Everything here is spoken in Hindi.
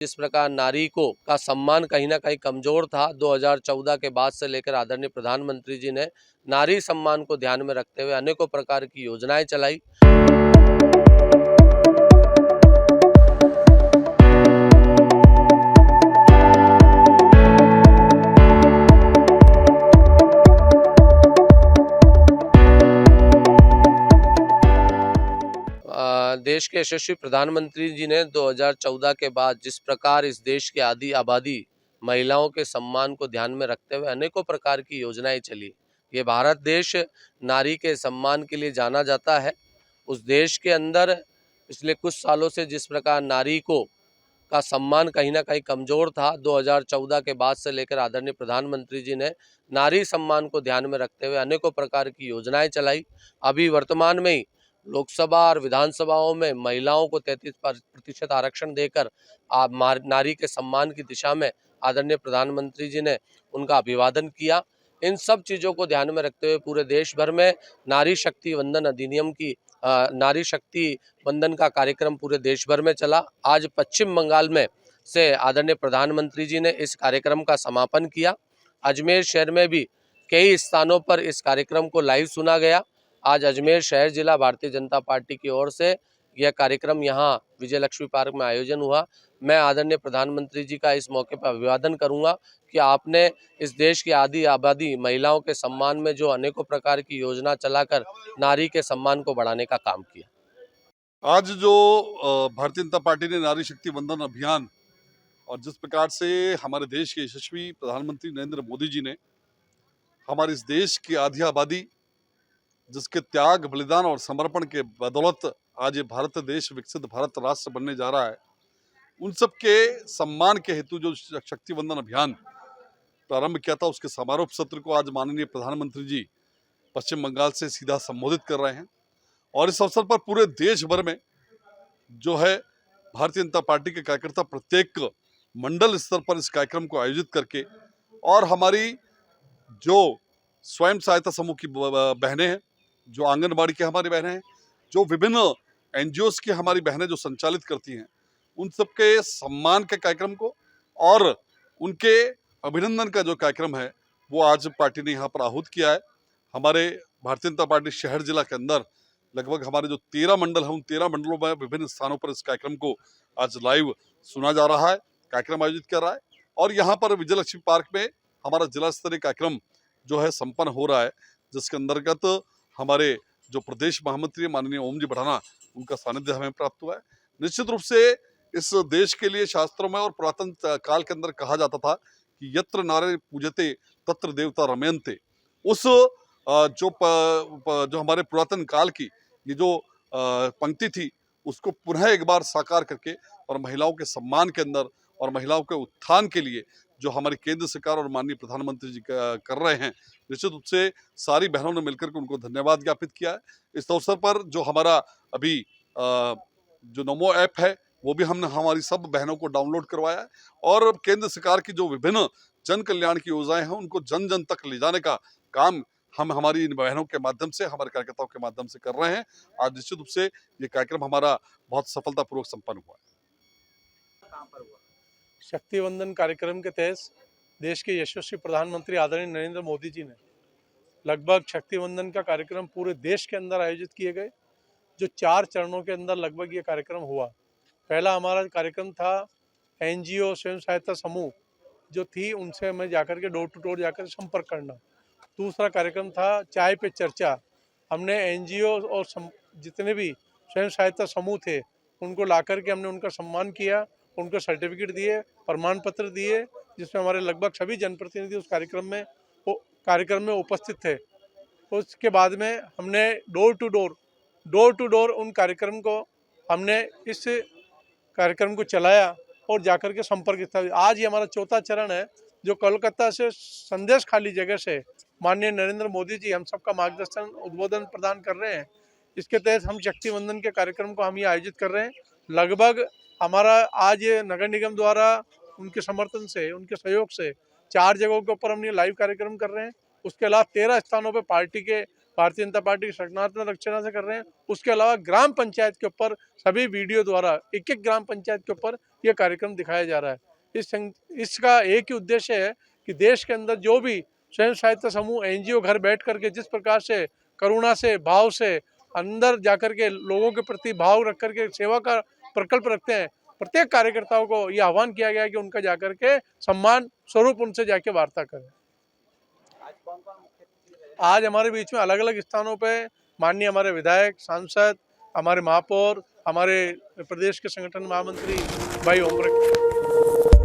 जिस प्रकार नारी को का सम्मान कहीं न कहीं कमज़ोर था, 2014 के बाद से लेकर आदरणीय प्रधानमंत्री जी ने नारी सम्मान को ध्यान में रखते हुए अनेकों प्रकार की योजनाएँ चलाई। देश के यशस्वी प्रधानमंत्री जी ने 2014 के बाद जिस प्रकार इस देश की आधी आबादी महिलाओं के सम्मान को ध्यान में रखते हुए अनेकों प्रकार की योजनाएं चली। ये भारत देश नारी के सम्मान के लिए जाना जाता है। उस देश के अंदर पिछले कुछ सालों से जिस प्रकार नारी को का सम्मान कहीं न कहीं कमज़ोर था, 2014 के बाद से लेकर आदरणीय प्रधानमंत्री जी ने नारी सम्मान को ध्यान में रखते हुए अनेकों प्रकार की योजनाएं चलाई। अभी वर्तमान में ही लोकसभा और विधानसभाओं में महिलाओं को 33% आरक्षण देकर नारी के सम्मान की दिशा में आदरणीय प्रधानमंत्री जी ने उनका अभिवादन किया। इन सब चीज़ों को ध्यान में रखते हुए पूरे देश भर में नारी शक्ति वंदन अधिनियम की नारी शक्ति वंदन का कार्यक्रम पूरे देश भर में चला। आज पश्चिम बंगाल में से आदरणीय प्रधानमंत्री जी ने इस कार्यक्रम का समापन किया। अजमेर शहर में भी कई स्थानों पर इस कार्यक्रम को लाइव सुना गया। आज अजमेर शहर जिला भारतीय जनता पार्टी की ओर से यह कार्यक्रम यहाँ विजय लक्ष्मी पार्क में आयोजन हुआ। मैं आदरणीय प्रधानमंत्री जी का इस मौके पर अभिवादन करूंगा कि आपने इस देश की आधी आबादी महिलाओं के सम्मान में जो अनेकों प्रकार की योजना चलाकर नारी के सम्मान को बढ़ाने का काम किया। आज जो भारतीय जनता पार्टी ने नारी शक्ति वंदन अभियान और जिस प्रकार से हमारे देश के यशस्वी प्रधानमंत्री नरेंद्र मोदी जी ने हमारे इस देश की आधी आबादी जिसके त्याग बलिदान और समर्पण के बदौलत आज ये भारत देश विकसित भारत राष्ट्र बनने जा रहा है, उन सब के सम्मान के हेतु जो शक्ति वंदन अभियान प्रारंभ किया था, उसके समारोह सत्र को आज माननीय प्रधानमंत्री जी पश्चिम बंगाल से सीधा संबोधित कर रहे हैं। और इस अवसर पर पूरे देश भर में जो है भारतीय जनता पार्टी के कार्यकर्ता प्रत्येक मंडल स्तर पर इस कार्यक्रम को आयोजित करके और हमारी जो स्वयं सहायता समूह की बहनें हैं, जो आंगनबाड़ी की हमारी बहनें हैं, जो विभिन्न एनजीओस की हमारी बहनें जो संचालित करती हैं, उन सबके सम्मान के कार्यक्रम को और उनके अभिनंदन का जो कार्यक्रम है वो आज पार्टी ने यहाँ पर आहूत किया है। हमारे भारतीय जनता पार्टी शहर जिला के अंदर लगभग हमारे जो 13 मंडल हैं, उन 13 मंडलों में विभिन्न स्थानों पर इस कार्यक्रम को आज लाइव सुना जा रहा है, कार्यक्रम आयोजित कर रहा है। और यहाँ पर विजय लक्ष्मी पार्क में हमारा जिला स्तरीय कार्यक्रम जो है संपन्न हो रहा है, जिसके अंतर्गत हमारे जो प्रदेश महामंत्री माननीय ओम जी बढ़ाना, उनका सानिध्य हमें प्राप्त हुआ है। निश्चित रूप से इस देश के लिए शास्त्रों में और पुरातन काल के अंदर कहा जाता था कि यत्र नारे पूजते तत्र देवता रमयन्ते। उस जो हमारे पुरातन काल की ये जो पंक्ति थी, उसको पुनः एक बार साकार करके और महिलाओं के सम्मान के अंदर और महिलाओं के उत्थान के लिए जो हमारी केंद्र सरकार और माननीय प्रधानमंत्री जी कर रहे हैं, निश्चित रूप से सारी बहनों ने मिलकर के उनको धन्यवाद ज्ञापित किया है। इस अवसर पर जो हमारा अभी जो नमो ऐप है वो भी हमने हमारी सब बहनों को डाउनलोड करवाया है और केंद्र सरकार की जो विभिन्न जन कल्याण की योजनाएं हैं उनको जन जन तक ले जाने का काम हम हमारी इन बहनों के माध्यम से, हमारे कार्यकर्ताओं के माध्यम से कर रहे हैं। आज निश्चित रूप से ये कार्यक्रम हमारा बहुत सफलतापूर्वक संपन्न हुआ है। शक्ति वंदन कार्यक्रम के तहत देश के यशस्वी प्रधानमंत्री आदरणीय नरेंद्र मोदी जी ने लगभग शक्ति वंदन का कार्यक्रम पूरे देश के अंदर आयोजित किए गए, जो 4 चरणों के अंदर लगभग ये कार्यक्रम हुआ। पहला हमारा कार्यक्रम था एनजीओ स्वयं सहायता समूह जो थी, उनसे हमें जाकर के डोर टू डोर जाकर संपर्क करना। दूसरा कार्यक्रम था चाय पे चर्चा। हमने एनजीओ और जितने भी स्वयं सहायता समूह थे उनको ला करके हमने उनका सम्मान किया, उनको सर्टिफिकेट दिए, प्रमाण पत्र दिए, जिसमें हमारे लगभग सभी जनप्रतिनिधि उस कार्यक्रम में उपस्थित थे। उसके बाद में हमने डोर टू डोर उन कार्यक्रम को हमने इस कार्यक्रम को चलाया और जाकर के संपर्क स्थापित। आज ये हमारा 4था चरण है, जो कोलकाता से संदेश खाली जगह से माननीय नरेंद्र मोदी जी हम सबका मार्गदर्शन उद्बोधन प्रदान कर रहे हैं। इसके तहत हम शक्ति वंदन के कार्यक्रम को हम ये आयोजित कर रहे हैं। लगभग हमारा आज ये नगर निगम द्वारा उनके समर्थन से, उनके सहयोग से 4 जगहों के ऊपर हम ये लाइव कार्यक्रम कर रहे हैं। उसके अलावा 13 स्थानों पर भारतीय जनता पार्टी की सकारात्मक रचना से कर रहे हैं। उसके अलावा ग्राम पंचायत के ऊपर सभी वीडियो द्वारा एक ग्राम पंचायत के ऊपर ये कार्यक्रम दिखाया जा रहा है। इसका एक ही उद्देश्य है कि देश के अंदर जो भी स्वयं सहायता समूह एनजीओ घर बैठ करके जिस प्रकार से करुणा से भाव से अंदर जाकर के लोगों के प्रति भाव रख करके सेवा का प्रकल्प रखते हैं, प्रत्येक कार्यकर्ताओं को ये आह्वान किया गया है कि उनका जाकर के सम्मान स्वरूप उनसे जाके वार्ता करें। आज हमारे बीच में अलग अलग स्थानों पे माननीय हमारे विधायक, सांसद, हमारे महापौर, हमारे प्रदेश के संगठन महामंत्री भाई ओम प्रकाश